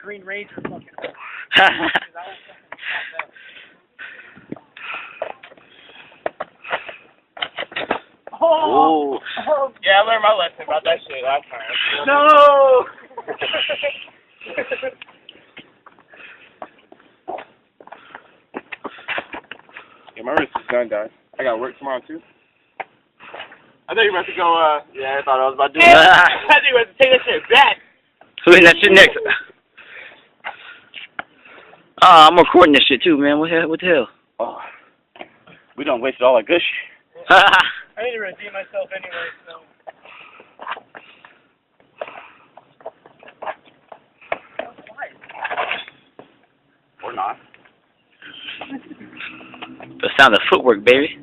Green Ranger fucking. Oh. Yeah, I learned my lesson about that shit last time. No. Yeah, my wrist is done, guys. I got work tomorrow too. I thought you were about to go. Yeah, I thought I was about to do I that. thought you were about to take that shit back. Who's that shit next? I'm recording this shit too, man. What the hell? Oh, we don't waste all our good shit. I need to redeem myself anyway, so. Or not. The sound of footwork, baby.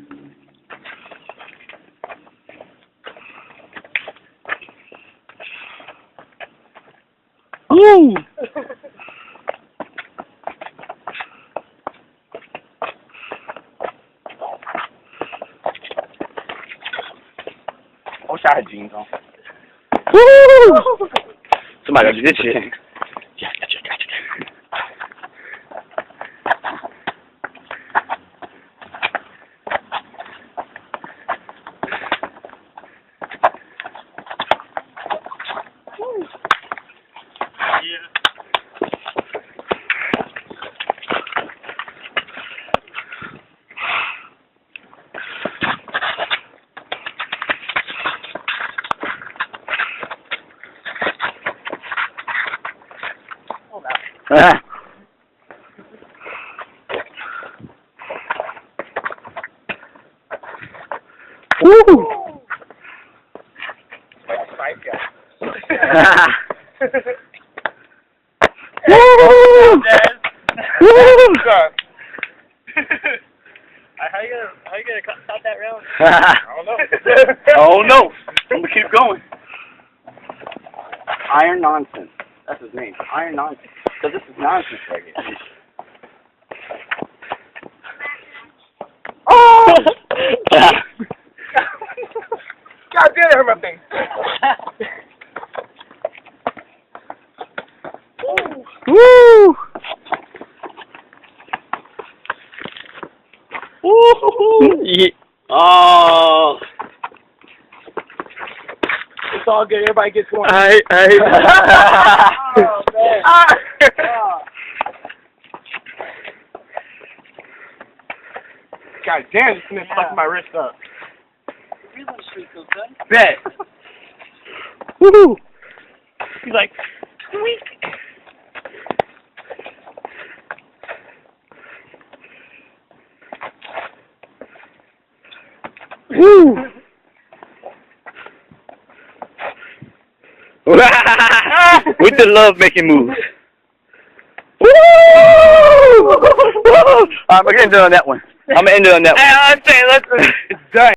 Woo! I wish I had jeans on. Woo! Somebody got to do this shit. Yeah, gotcha. Woo! Spice guy. Woo! How you gonna stop that round? I don't know. Oh no! I'm gonna keep going. Iron Nonsense. That's his name. Iron Nonsense. Because this is nonsense right here. Oh! God damn it, hurt my thing. Woo! Woo! Yeah. Oh. It's all good. Everybody gets one. Oh, man. God damn, this is fucking my wrist up. Bet. Woo! He's like, squeak. Woo! With the love making moves. Woo! I'm gonna end it on that one. I'm gonna end it on that one. Hey, I'm saying, it's done.